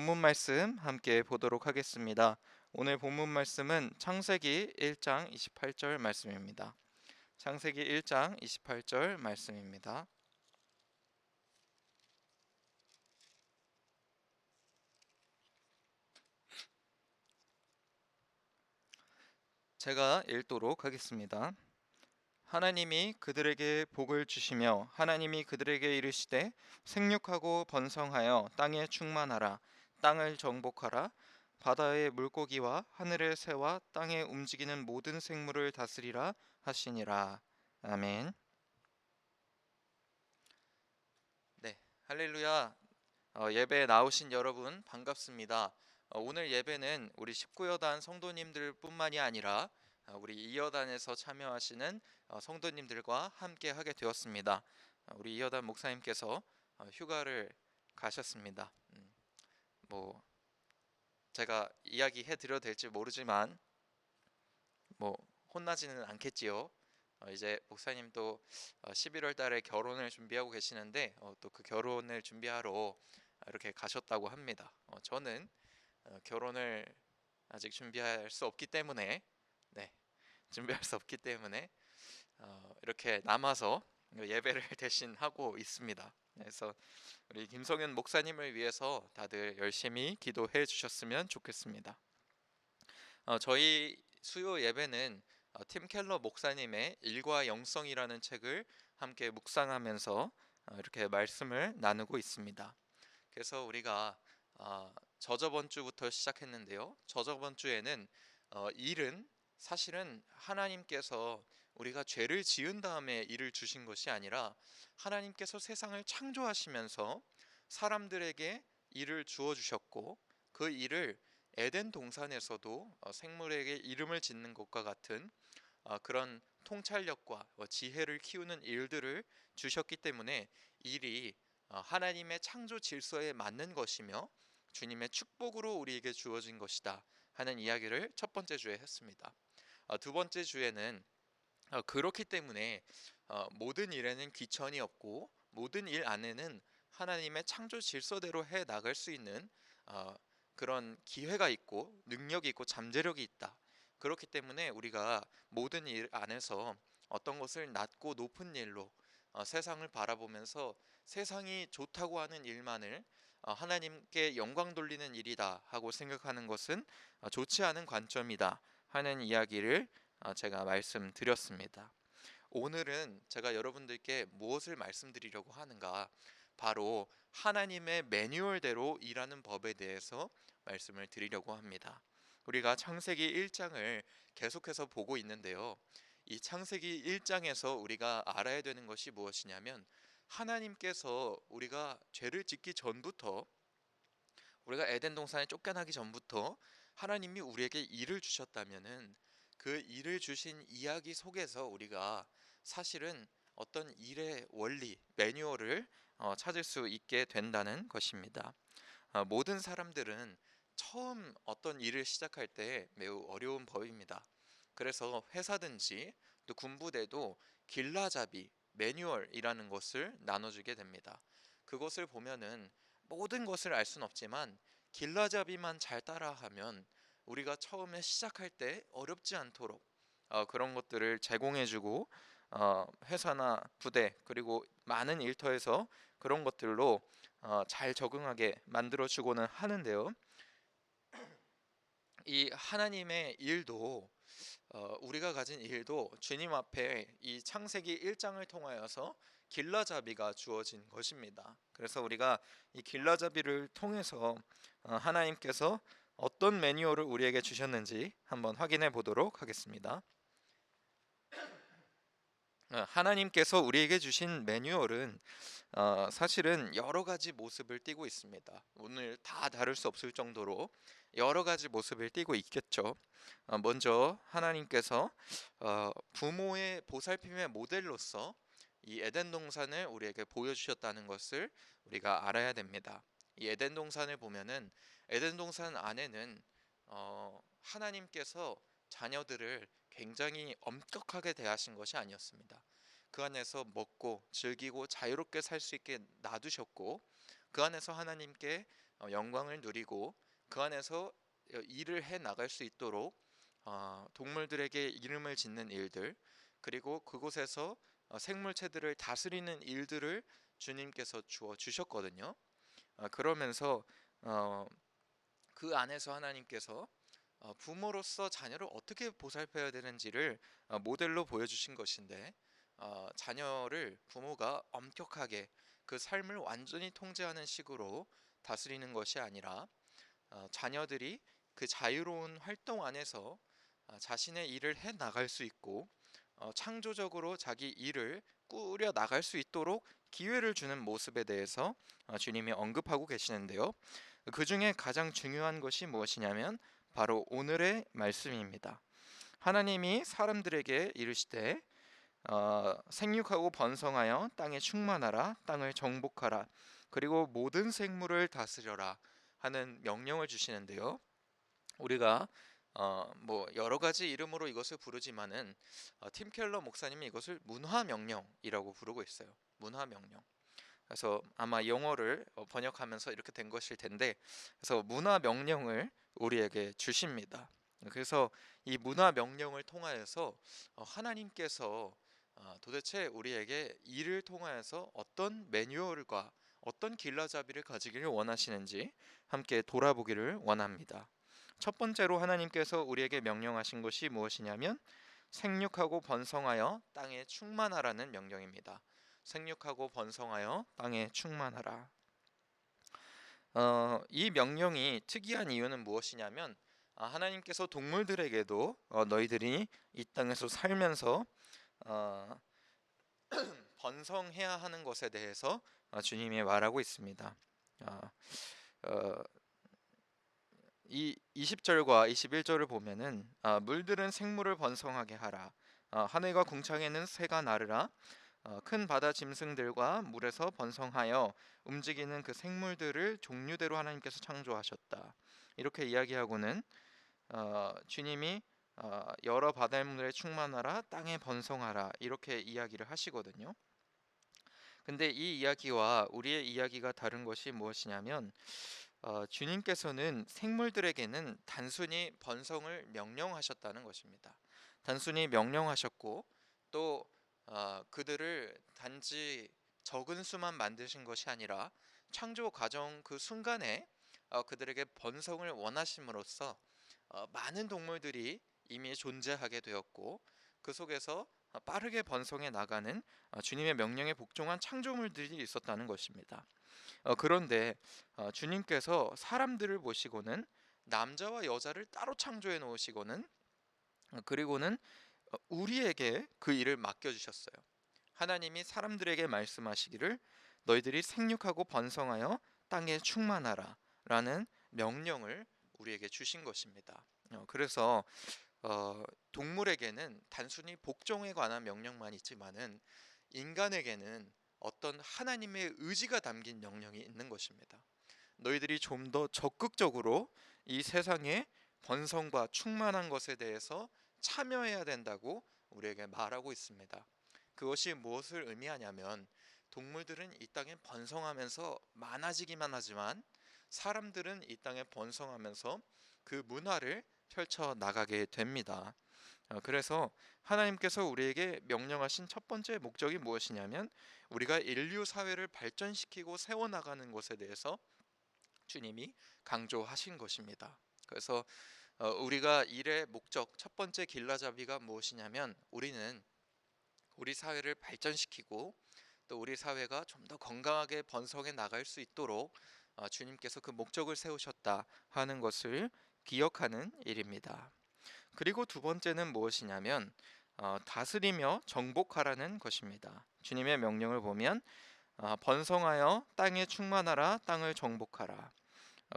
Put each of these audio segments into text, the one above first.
본문 말씀 함께 보도록 하겠습니다. 오늘 본문 말씀은 창세기 1장 28절 말씀입니다. 창세기 1장 28절 말씀입니다. 제가 읽도록 하겠습니다. 하나님이 그들에게 복을 주시며 하나님이 그들에게 이르시되 생육하고 번성하여 땅에 충만하라. 땅을 정복하라. 바다의 물고기와 하늘의 새와 땅에 움직이는 모든 생물을 다스리라 하시니라. 아멘. 네, 할렐루야. 예배에 나오신 여러분 반갑습니다. 오늘 예배는 우리 19여단 성도님들 뿐만이 아니라 우리 2여단에서 참여하시는 성도님들과 함께 하게 되었습니다. 우리 2여단 목사님께서 휴가를 가셨습니다. 뭐 제가 이야기해 드려도 될지 모르지만 뭐 혼나지는 않겠지요. 이제 목사님도 11월 달에 결혼을 준비하고 계시는데 또 그 결혼을 준비하러 이렇게 가셨다고 합니다. 저는 결혼을 아직 준비할 수 없기 때문에 네, 준비할 수 없기 때문에 이렇게 남아서 예배를 대신 하고 있습니다. 그래서 우리 김성윤 목사님을 위해서 다들 열심히 기도해 주셨으면 좋겠습니다. 저희 수요 예배는 팀 켈러 목사님의 일과 영성이라는 책을 함께 묵상하면서 이렇게 말씀을 나누고 있습니다. 그래서 우리가 저저번 주부터 시작했는데요. 저저번 주에는 일은 사실은 하나님께서 우리가 죄를 지은 다음에 일을 주신 것이 아니라 하나님께서 세상을 창조하시면서 사람들에게 일을 주어 주셨고 그 일을 에덴 동산에서도 생물에게 이름을 짓는 것과 같은 그런 통찰력과 지혜를 키우는 일들을 주셨기 때문에 일이 하나님의 창조 질서에 맞는 것이며 주님의 축복으로 우리에게 주어진 것이다 하는 이야기를 첫 번째 주에 했습니다. 두 번째 주에는 그렇기 때문에 모든 일에는 귀천이 없고 모든 일 안에는 하나님의 창조 질서대로 해 나갈 수 있는 그런 기회가 있고 능력이 있고 잠재력이 있다. 그렇기 때문에 우리가 모든 일 안에서 어떤 것을 낮고 높은 일로 세상을 바라보면서 세상이 좋다고 하는 일만을 하나님께 영광 돌리는 일이다 하고 생각하는 것은 좋지 않은 관점이다 하는 이야기를 제가 말씀드렸습니다. 오늘은 제가 여러분들께 무엇을 말씀드리려고 하는가? 바로 하나님의 매뉴얼대로 일하는 법에 대해서 말씀을 드리려고 합니다. 우리가 창세기 1장을 계속해서 보고 있는데요. 이 창세기 1장에서 우리가 알아야 되는 것이 무엇이냐면 하나님께서 우리가 죄를 짓기 전부터 우리가 에덴 동산에 쫓겨나기 전부터 하나님이 우리에게 일을 주셨다면은 그 일을 주신 이야기 속에서 우리가 사실은 어떤 일의 원리, 매뉴얼을 찾을 수 있게 된다는 것입니다. 모든 사람들은 처음 어떤 일을 시작할 때 매우 어려운 법입니다. 그래서 회사든지 또 군부대도 길라잡이, 매뉴얼이라는 것을 나눠주게 됩니다. 그것을 보면은 모든 것을 알 수는 없지만 길라잡이만 잘 따라하면 우리가 처음에 시작할 때 어렵지 않도록 그런 것들을 제공해주고 회사나 부대 그리고 많은 일터에서 그런 것들로 잘 적응하게 만들어주고는 하는데요. 이 하나님의 일도 우리가 가진 일도 주님 앞에 이 창세기 1장을 통하여서 길라잡이가 주어진 것입니다. 그래서 우리가 이 길라잡이를 통해서 하나님께서 어떤 매뉴얼을 우리에게 주셨는지 한번 확인해 보도록 하겠습니다. 하나님께서 우리에게 주신 매뉴얼은 사실은 여러 가지 모습을 띠고 있습니다. 오늘 다 다룰 수 없을 정도로 여러 가지 모습을 띠고 있겠죠. 먼저 하나님께서 부모의 보살핌의 모델로서 이 에덴 동산을 우리에게 보여주셨다는 것을 우리가 알아야 됩니다. 이 에덴 동산을 보면은 에덴 동산 안에는 하나님께서 자녀들을 굉장히 엄격하게 대하신 것이 아니었습니다. 그 안에서 먹고 즐기고 자유롭게 살 수 있게 놔두셨고 그 안에서 하나님께 영광을 누리고 그 안에서 일을 해 나갈 수 있도록 동물들에게 이름을 짓는 일들, 그리고 그곳에서 생물체들을 다스리는 일들을 주님께서 주어 주셨거든요. 그러면서 어, 그 안에서 하나님께서 부모로서 자녀를 어떻게 보살펴야 되는지를 모델로 보여주신 것인데, 자녀를 부모가 엄격하게 그 삶을 완전히 통제하는 식으로 다스리는 것이 아니라 자녀들이 그 자유로운 활동 안에서 자신의 일을 해 나갈 수 있고 창조적으로 자기 일을 꾸려 나갈 수 있도록 기회를 주는 모습에 대해서 주님이 언급하고 계시는데요. 그 중에 가장 중요한 것이 무엇이냐면 바로 오늘의 말씀입니다. 하나님이 사람들에게 이르시되 생육하고 번성하여 땅에 충만하라, 땅을 정복하라, 그리고 모든 생물을 다스려라 하는 명령을 주시는데요. 우리가 뭐 여러 가지 이름으로 이것을 부르지만은 팀 켈러 목사님이 이것을 문화 명령이라고 부르고 있어요. 문화 명령. 그래서 아마 영어를 번역하면서 이렇게 된 것일 텐데, 그래서 문화 명령을 우리에게 주십니다. 그래서 이 문화 명령을 통하여서 하나님께서 도대체 우리에게 이를 통하여서 어떤 매뉴얼과 어떤 길라잡이를 가지기를 원하시는지 함께 돌아보기를 원합니다. 첫 번째로 하나님께서 우리에게 명령하신 것이 무엇이냐면 생육하고 번성하여 땅에 충만하라는 명령입니다. 생육하고 번성하여 땅에 충만하라. 이 명령이 특이한 이유는 무엇이냐면 하나님께서 동물들에게도 너희들이 이 땅에서 살면서 어, 번성해야 하는 것에 대해서 주님이 말하고 있습니다. 어, 이 20절과 21절을 보면은 물들은 생물을 번성하게 하라, 하늘과 궁창에는 새가 나르라, 큰 바다 짐승들과 물에서 번성하여 움직이는 그 생물들을 종류대로 하나님께서 창조하셨다. 이렇게 이야기하고는 주님이 여러 바닷물에 충만하라, 땅에 번성하라 이렇게 이야기를 하시거든요. 근데 이 이야기와 우리의 이야기가 다른 것이 무엇이냐면 주님께서는 생물들에게는 단순히 번성을 명령하셨다는 것입니다. 단순히 명령하셨고 또 그들을 단지 적은 수만 만드신 것이 아니라 창조 과정 그 순간에 그들에게 번성을 원하심으로써 많은 동물들이 이미 존재하게 되었고 그 속에서 빠르게 번성해 나가는 주님의 명령에 복종한 창조물들이 있었다는 것입니다. 그런데 주님께서 사람들을 보시고는 남자와 여자를 따로 창조해 놓으시고는 그리고는 우리에게 그 일을 맡겨주셨어요. 하나님이 사람들에게 말씀하시기를 너희들이 생육하고 번성하여 땅에 충만하라 라는 명령을 우리에게 주신 것입니다. 그래서 동물에게는 단순히 복종에 관한 명령만 있지만은 인간에게는 어떤 하나님의 의지가 담긴 명령이 있는 것입니다. 너희들이 좀 더 적극적으로 이 세상의 번성과 충만한 것에 대해서 참여해야 된다고 우리에게 말하고 있습니다. 그것이 무엇을 의미하냐면 동물들은 이 땅에 번성하면서 많아지기만 하지만 사람들은 이 땅에 번성하면서 그 문화를 펼쳐 나가게 됩니다. 그래서 하나님께서 우리에게 명령하신 첫 번째 목적이 무엇이냐면 우리가 인류 사회를 발전시키고 세워나가는 것에 대해서 주님이 강조하신 것입니다. 그래서 우리가 일의 목적 첫 번째 길라잡이가 무엇이냐면 우리는 우리 사회를 발전시키고 또 우리 사회가 좀 더 건강하게 번성해 나갈 수 있도록 주님께서 그 목적을 세우셨다 하는 것을 기억하는 일입니다. 그리고 두 번째는 무엇이냐면 다스리며 정복하라는 것입니다. 주님의 명령을 보면 번성하여 땅에 충만하라, 땅을 정복하라.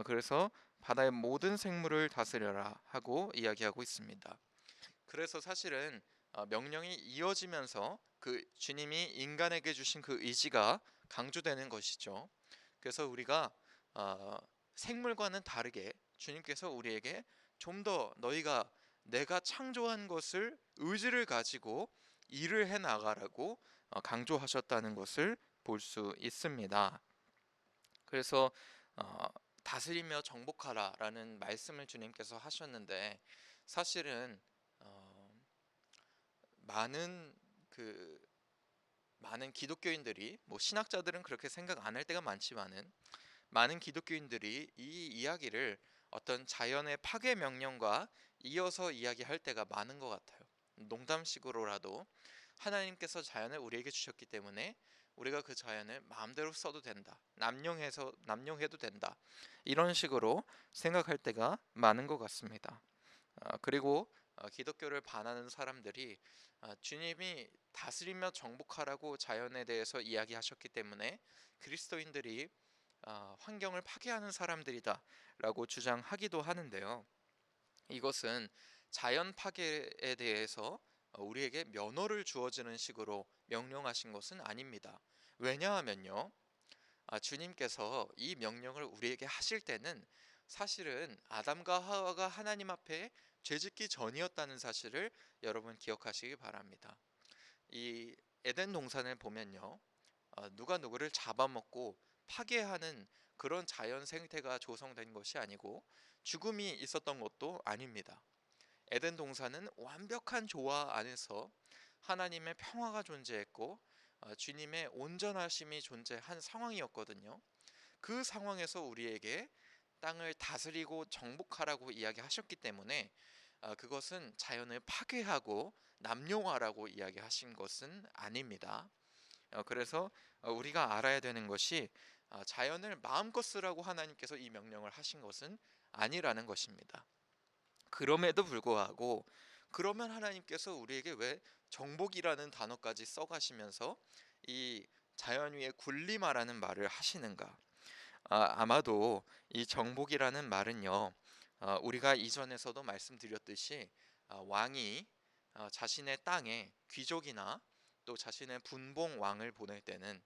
그래서 바다의 모든 생물을 다스려라 하고 이야기하고 있습니다. 그래서 사실은 명령이 이어지면서 그 주님이 인간에게 주신 그 의지가 강조되는 것이죠. 그래서 우리가 생물과는 다르게 주님께서 우리에게 좀 더 너희가 내가 창조한 것을 의지를 가지고 일을 해 나가라고 강조하셨다는 것을 볼 수 있습니다. 그래서 다스리며 정복하라라는 말씀을 주님께서 하셨는데, 사실은 많은 그 많은 기독교인들이, 뭐 신학자들은 그렇게 생각 안 할 때가 많지만은, 많은 기독교인들이 이 이야기를 어떤 자연의 파괴 명령과 이어서 이야기할 때가 많은 것 같아요. 농담식으로라도 하나님께서 자연을 우리에게 주셨기 때문에 우리가 그 자연을 마음대로 써도 된다, 남용해도 된다, 이런 식으로 생각할 때가 많은 것 같습니다. 그리고 기독교를 반하는 사람들이 주님이 다스리며 정복하라고 자연에 대해서 이야기하셨기 때문에 그리스도인들이 환경을 파괴하는 사람들이다라고 주장하기도 하는데요. 이것은 자연 파괴에 대해서 우리에게 면허를 주어지는 식으로 명령하신 것은 아닙니다. 왜냐하면요, 주님께서 이 명령을 우리에게 하실 때는 사실은 아담과 하와가 하나님 앞에 죄짓기 전이었다는 사실을 여러분 기억하시기 바랍니다. 이 에덴 동산을 보면요, 누가 누구를 잡아먹고 파괴하는 그런 자연 생태가 조성된 것이 아니고 죽음이 있었던 것도 아닙니다. 에덴 동산은 완벽한 조화 안에서 하나님의 평화가 존재했고 주님의 온전하심이 존재한 상황이었거든요. 그 상황에서 우리에게 땅을 다스리고 정복하라고 이야기하셨기 때문에 그것은 자연을 파괴하고 남용하라고 이야기하신 것은 아닙니다. 그래서 우리가 알아야 되는 것이 자연을 마음껏 쓰라고 하나님께서 이 명령을 하신 것은 아니라는 것입니다. 그럼에도 불구하고, 그러면 하나님께서 우리에게 왜 정복이라는 단어까지 써가시면서 이 자연 위에 군림하라는 말을 하시는가? 아마도 이 정복이라는 말은요, 우리가 이전에서도 말씀드렸듯이 왕이 자신의 땅에 귀족이나 또 자신의 분봉 왕을 보낼 때는,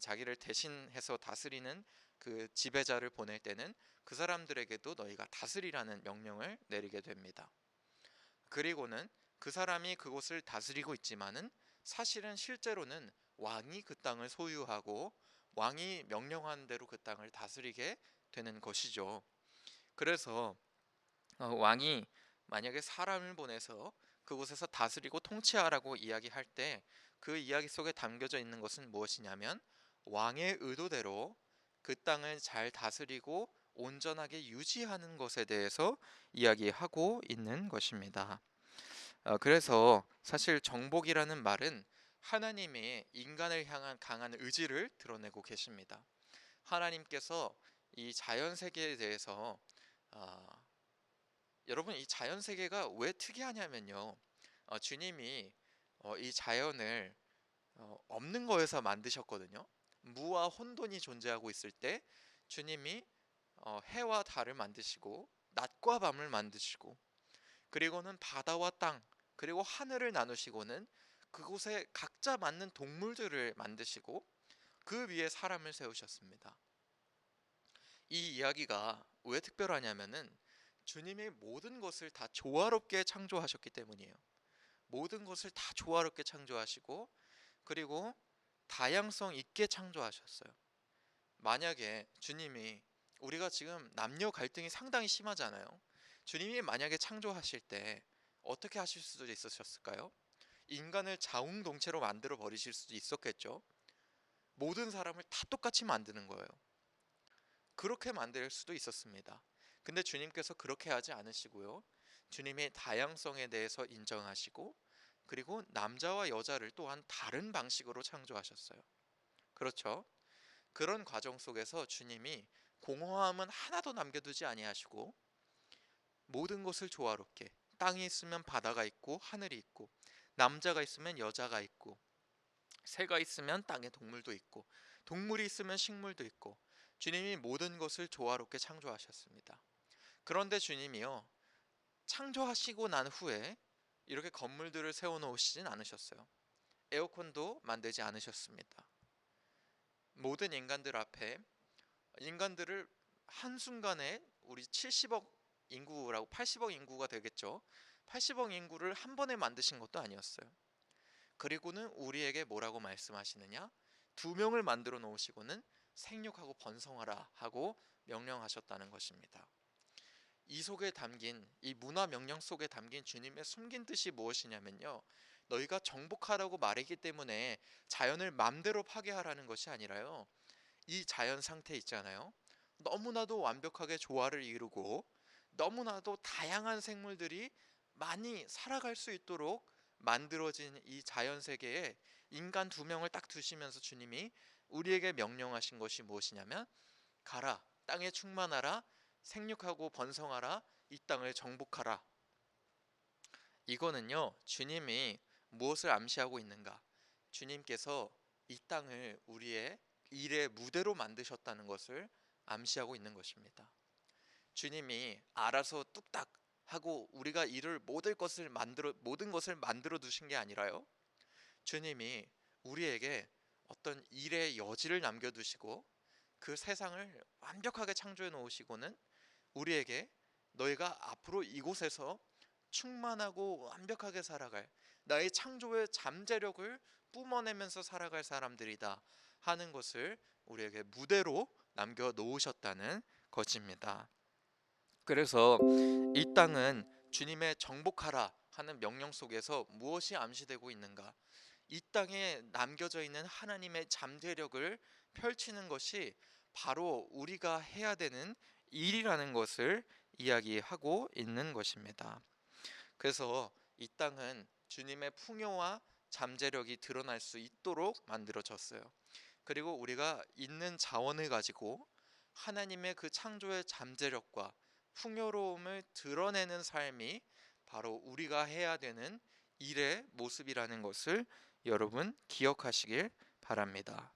자기를 대신해서 다스리는 그 지배자를 보낼 때는 그 사람들에게도 너희가 다스리라는 명령을 내리게 됩니다. 그리고는 그 사람이 그곳을 다스리고 있지만은 사실은 실제로는 왕이 그 땅을 소유하고 왕이 명령한 대로 그 땅을 다스리게 되는 것이죠. 그래서 왕이 만약에 사람을 보내서 그곳에서 다스리고 통치하라고 이야기할 때 그 이야기 속에 담겨져 있는 것은 무엇이냐면, 왕의 의도대로 그 땅을 잘 다스리고 온전하게 유지하는 것에 대해서 이야기하고 있는 것입니다. 그래서 사실 정복이라는 말은 하나님의 인간을 향한 강한 의지를 드러내고 계십니다. 하나님께서 이 자연 세계에 대해서, 여러분, 이 자연 세계가 왜 특이하냐면요, 주님이 이 자연을 없는 거에서 만드셨거든요. 무와 혼돈이 존재하고 있을 때 주님이 해와 달을 만드시고 낮과 밤을 만드시고, 그리고는 바다와 땅, 그리고 하늘을 나누시고는 그곳에 각자 맞는 동물들을 만드시고 그 위에 사람을 세우셨습니다. 이 이야기가 왜 특별하냐면은 주님이 모든 것을 다 조화롭게 창조하셨기 때문이에요. 모든 것을 다 조화롭게 창조하시고, 그리고 다양성 있게 창조하셨어요. 만약에 주님이, 우리가 지금 남녀 갈등이 상당히 심하잖아요. 주님이 만약에 창조하실 때 어떻게 하실 수도 있으셨을까요? 인간을 자웅동체로 만들어 버리실 수도 있었겠죠. 모든 사람을 다 똑같이 만드는 거예요. 그렇게 만들 수도 있었습니다. 근데 주님께서 그렇게 하지 않으시고요, 주님의 다양성에 대해서 인정하시고, 그리고 남자와 여자를 또한 다른 방식으로 창조하셨어요. 그렇죠? 그런 과정 속에서 주님이 공허함은 하나도 남겨두지 아니하시고 모든 것을 조화롭게, 땅이 있으면 바다가 있고 하늘이 있고, 남자가 있으면 여자가 있고, 새가 있으면 땅에 동물도 있고, 동물이 있으면 식물도 있고, 주님이 모든 것을 조화롭게 창조하셨습니다. 그런데 주님이요, 창조하시고 난 후에 이렇게 건물들을 세워놓으시진 않으셨어요. 에어컨도 만들지 않으셨습니다. 모든 인간들 앞에, 인간들을 한순간에, 우리 70억 인구라고, 80억 인구가 되겠죠. 80억 인구를 한 번에 만드신 것도 아니었어요. 그리고는 우리에게 뭐라고 말씀하시느냐? 두 명을 만들어 놓으시고는 생육하고 번성하라 하고 명령하셨다는 것입니다. 이 속에 담긴 이 문화 명령 속에 담긴 주님의 숨긴 뜻이 무엇이냐면요, 너희가 정복하라고 말했기 때문에 자연을 맘대로 파괴하라는 것이 아니라요, 이 자연 상태 있잖아요, 너무나도 완벽하게 조화를 이루고 너무나도 다양한 생물들이 많이 살아갈 수 있도록 만들어진 이 자연 세계에 인간 두 명을 딱 두시면서 주님이 우리에게 명령하신 것이 무엇이냐면, 가라, 땅에 충만하라, 생육하고 번성하라, 이 땅을 정복하라. 이거는요, 주님이 무엇을 암시하고 있는가? 주님께서 이 땅을 우리의 일의 무대로 만드셨다는 것을 암시하고 있는 것입니다. 주님이 알아서 뚝딱 하고 우리가 일을 모든 것을 만들어 두신 게 아니라요, 주님이 우리에게 어떤 일의 여지를 남겨두시고 그 세상을 완벽하게 창조해 놓으시고는 우리에게 너희가 앞으로 이곳에서 충만하고 완벽하게 살아갈, 나의 창조의 잠재력을 뿜어내면서 살아갈 사람들이다 하는 것을 우리에게 무대로 남겨 놓으셨다는 것입니다. 그래서 이 땅은 주님의 정복하라 하는 명령 속에서 무엇이 암시되고 있는가? 이 땅에 남겨져 있는 하나님의 잠재력을 펼치는 것이 바로 우리가 해야 되는 일이라는 것을 이야기하고 있는 것입니다. 그래서 이 땅은 주님의 풍요와 잠재력이 드러날 수 있도록 만들어졌어요. 그리고 우리가 있는 자원을 가지고 하나님의 그 창조의 잠재력과 풍요로움을 드러내는 삶이 바로 우리가 해야 되는 일의 모습이라는 것을 여러분 기억하시길 바랍니다.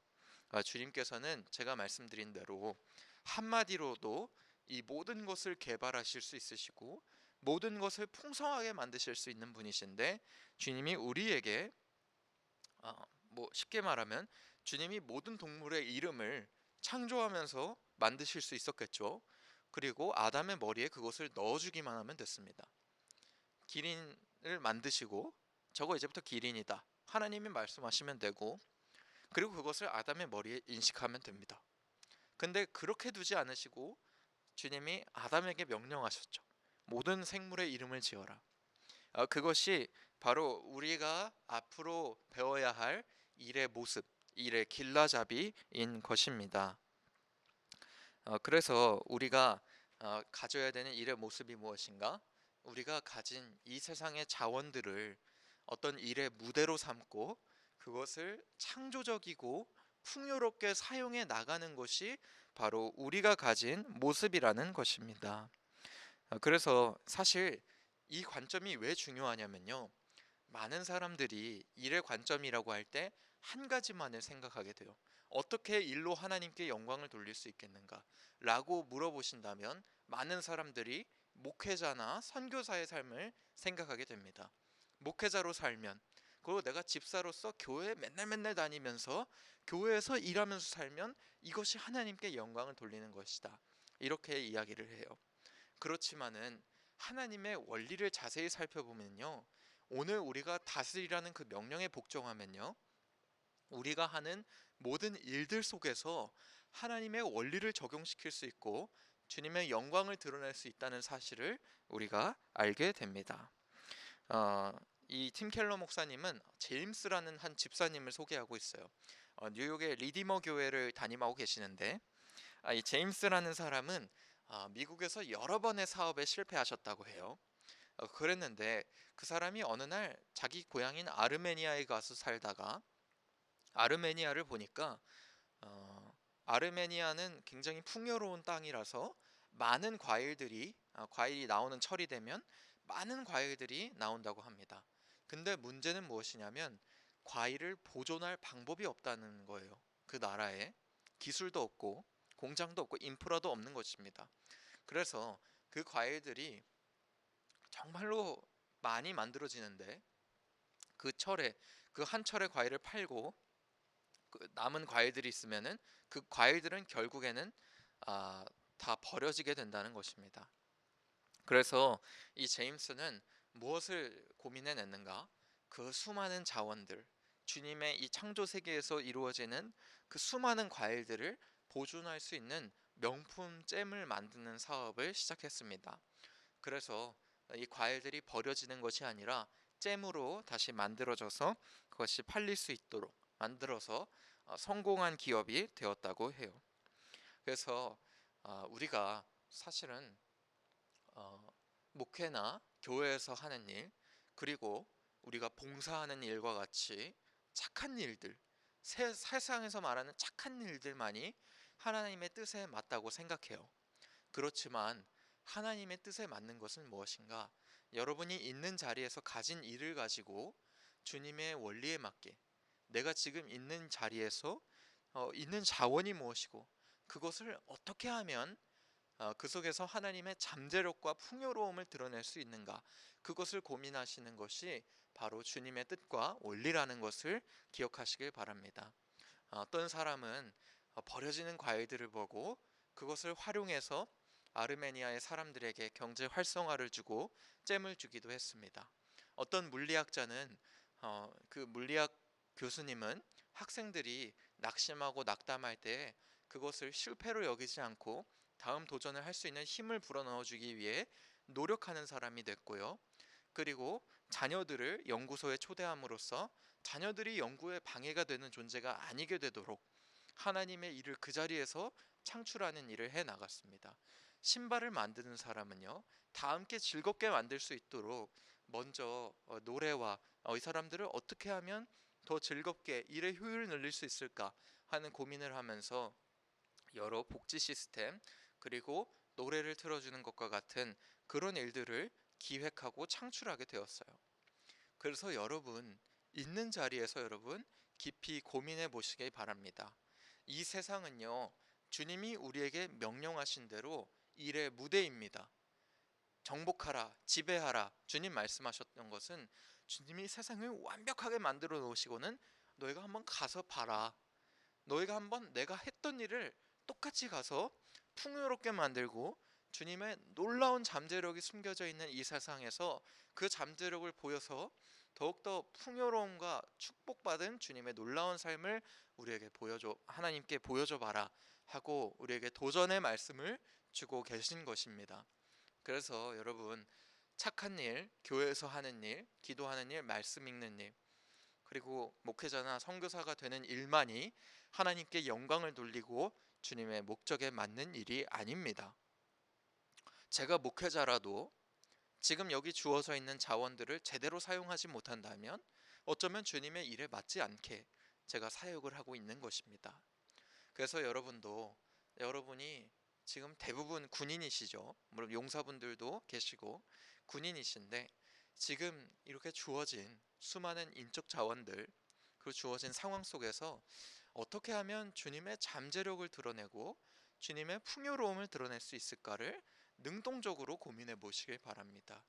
주님께서는 제가 말씀드린 대로 한마디로도 이 모든 것을 개발하실 수 있으시고 모든 것을 풍성하게 만드실 수 있는 분이신데, 주님이 우리에게 쉽게 말하면 주님이 모든 동물의 이름을 창조하면서 만드실 수 있었겠죠. 그리고 아담의 머리에 그것을 넣어주기만 하면 됐습니다. 기린을 만드시고 저거 이제부터 기린이다 하나님이 말씀하시면 되고, 그리고 그것을 아담의 머리에 인식하면 됩니다. 근데 그렇게 두지 않으시고 주님이 아담에게 명령하셨죠. 모든 생물의 이름을 지어라. 그것이 바로 우리가 앞으로 배워야 할 일의 모습, 일의 길라잡이인 것입니다. 그래서 우리가 가져야 되는 일의 모습이 무엇인가? 우리가 가진 이 세상의 자원들을 어떤 일의 무대로 삼고 그것을 창조적이고 풍요롭게 사용해 나가는 것이 바로 우리가 가진 모습이라는 것입니다. 그래서 사실 이 관점이 왜 중요하냐면요, 많은 사람들이 일의 관점이라고 할 때 한 가지만을 생각하게 돼요. 어떻게 일로 하나님께 영광을 돌릴 수 있겠는가 라고 물어보신다면 많은 사람들이 목회자나 선교사의 삶을 생각하게 됩니다. 목회자로 살면, 그리고 내가 집사로서 교회 맨날 맨날 다니면서 교회에서 일하면서 살면 이것이 하나님께 영광을 돌리는 것이다, 이렇게 이야기를 해요. 그렇지만은 하나님의 원리를 자세히 살펴보면요, 오늘 우리가 다스리라는 그 명령에 복종하면요, 우리가 하는 모든 일들 속에서 하나님의 원리를 적용시킬 수 있고 주님의 영광을 드러낼 수 있다는 사실을 우리가 알게 됩니다. 어, 이 팀 켈러 목사님은 제임스라는 한 집사님을 소개하고 있어요. 뉴욕의 리디머 교회를 담임하고 계시는데, 이 제임스라는 사람은 미국에서 여러 번의 사업에 실패하셨다고 해요. 그랬는데 그 사람이 어느 날 자기 고향인 아르메니아에 가서 살다가 아르메니아를 보니까 아르메니아는 굉장히 풍요로운 땅이라서 많은 과일이 나오는 철이 되면 많은 과일들이 나온다고 합니다. 근데 문제는 무엇이냐면 과일을 보존할 방법이 없다는 거예요. 그 나라에 기술도 없고 공장도 없고 인프라도 없는 것입니다. 그래서 그 과일들이 정말로 많이 만들어지는데 그 한 철의 과일을 팔고 그 남은 과일들이 있으면은 그 과일들은 결국에는 다 버려지게 된다는 것입니다. 그래서 이 제임스는 무엇을 고민해냈는가? 그 수많은 자원들, 주님의 이 창조 세계에서 이루어지는 그 수많은 과일들을 보존할 수 있는 명품 잼을 만드는 사업을 시작했습니다. 그래서 이 과일들이 버려지는 것이 아니라 잼으로 다시 만들어져서 그것이 팔릴 수 있도록 만들어서 성공한 기업이 되었다고 해요. 그래서 우리가 사실은 목회나 교회에서 하는 일, 그리고 우리가 봉사하는 일과 같이 착한 일들, 세상에서 말하는 착한 일들만이 하나님의 뜻에 맞다고 생각해요. 그렇지만 하나님의 뜻에 맞는 것은 무엇인가? 여러분이 있는 자리에서 가진 일을 가지고 주님의 원리에 맞게, 내가 지금 있는 자리에서 있는 자원이 무엇이고 그것을 어떻게 하면 그 속에서 하나님의 잠재력과 풍요로움을 드러낼 수 있는가, 그것을 고민하시는 것이 바로 주님의 뜻과 원리라는 것을 기억하시길 바랍니다. 어떤 사람은 버려지는 과일들을 보고 그것을 활용해서 아르메니아의 사람들에게 경제 활성화를 주고 잼을 주기도 했습니다. 어떤 물리학자는 그 물리학 교수님은 학생들이 낙심하고 낙담할 때 그것을 실패로 여기지 않고 다음 도전을 할 수 있는 힘을 불어넣어 주기 위해 노력하는 사람이 됐고요. 그리고 자녀들을 연구소에 초대함으로써 자녀들이 연구에 방해가 되는 존재가 아니게 되도록 하나님의 일을 그 자리에서 창출하는 일을 해 나갔습니다. 신발을 만드는 사람은요, 다 함께 즐겁게 만들 수 있도록 먼저 노래와 이 사람들을 어떻게 하면 더 즐겁게 일의 효율을 늘릴 수 있을까 하는 고민을 하면서 여러 복지 시스템, 그리고 노래를 틀어주는 것과 같은 그런 일들을 기획하고 창출하게 되었어요. 그래서 여러분, 있는 자리에서 여러분 깊이 고민해 보시기 바랍니다. 이 세상은요, 주님이 우리에게 명령하신 대로 일의 무대입니다. 정복하라, 지배하라. 주님 말씀하셨던 것은 주님이 세상을 완벽하게 만들어 놓으시고는 너희가 한번 가서 봐라. 너희가 한번 내가 했던 일을 똑같이 가서 풍요롭게 만들고 주님의 놀라운 잠재력이 숨겨져 있는 이 세상에서 그 잠재력을 보여서 더욱더 풍요로움과 축복받은 주님의 놀라운 삶을 우리에게 보여줘, 하나님께 보여줘 봐라 하고 우리에게 도전의 말씀을 주고 계신 것입니다. 그래서 여러분, 착한 일, 교회에서 하는 일, 기도하는 일, 말씀 읽는 일, 그리고 목회자나 선교사가 되는 일만이 하나님께 영광을 돌리고 주님의 목적에 맞는 일이 아닙니다. 제가 목회자라도 지금 여기 주어져 있는 자원들을 제대로 사용하지 못한다면 어쩌면 주님의 일에 맞지 않게 제가 사역을 하고 있는 것입니다. 그래서 여러분도, 여러분이 지금 대부분 군인이시죠. 물론 용사분들도 계시고 군인이신데 지금 이렇게 주어진 수많은 인적 자원들, 그 주어진 상황 속에서 어떻게 하면 주님의 잠재력을 드러내고 주님의 풍요로움을 드러낼 수 있을까를 능동적으로 고민해 보시길 바랍니다.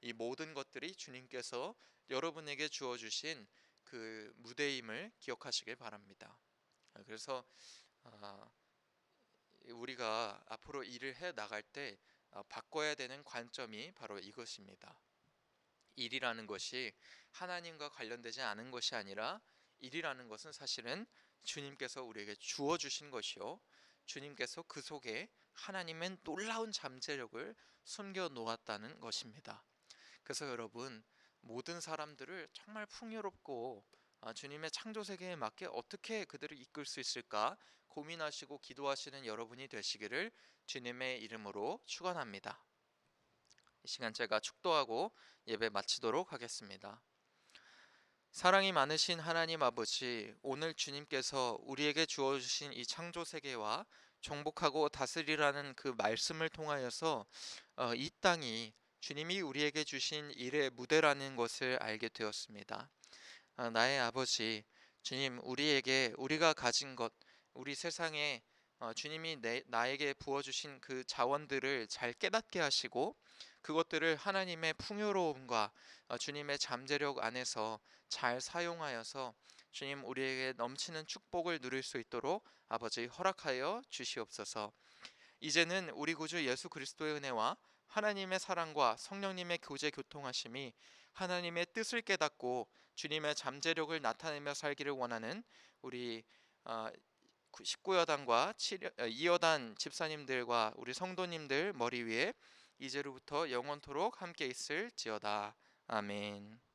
이 모든 것들이 주님께서 여러분에게 주어 주신 그 무대임을 기억하시길 바랍니다. 그래서 우리가 앞으로 일을 해 나갈 때 바꿔야 되는 관점이 바로 이것입니다. 일이라는 것이 하나님과 관련되지 않은 것이 아니라, 일이라는 것은 사실은 주님께서 우리에게 주어 주신 것이요, 주님께서 그 속에 하나님의 놀라운 잠재력을 숨겨 놓았다는 것입니다. 그래서 여러분, 모든 사람들을 정말 풍요롭고 주님의 창조 세계에 맞게 어떻게 그들을 이끌 수 있을까 고민하시고 기도하시는 여러분이 되시기를 주님의 이름으로 축원합니다. 이 시간 제가 축도하고 예배 마치도록 하겠습니다. 사랑이 많으신 하나님 아버지, 오늘 주님께서 우리에게 주어주신 이 창조 세계와 정복하고 다스리라는 그 말씀을 통하여서 이 땅이 주님이 우리에게 주신 일의 무대라는 것을 알게 되었습니다. 나의 아버지, 주님, 우리에게 우리가 가진 것, 우리 세상에 주님이 나에게 부어주신 그 자원들을 잘 깨닫게 하시고 그것들을 하나님의 풍요로움과 주님의 잠재력 안에서 잘 사용하여서 주님, 우리에게 넘치는 축복을 누릴 수 있도록 아버지 허락하여 주시옵소서. 이제는 우리 구주 예수 그리스도의 은혜와 하나님의 사랑과 성령님의 교제 교통하심이 하나님의 뜻을 깨닫고 주님의 잠재력을 나타내며 살기를 원하는 우리 19여단과 2여단 집사님들과 우리 성도님들 머리 위에 이제로부터 영원토록 함께 있을지어다. 아멘.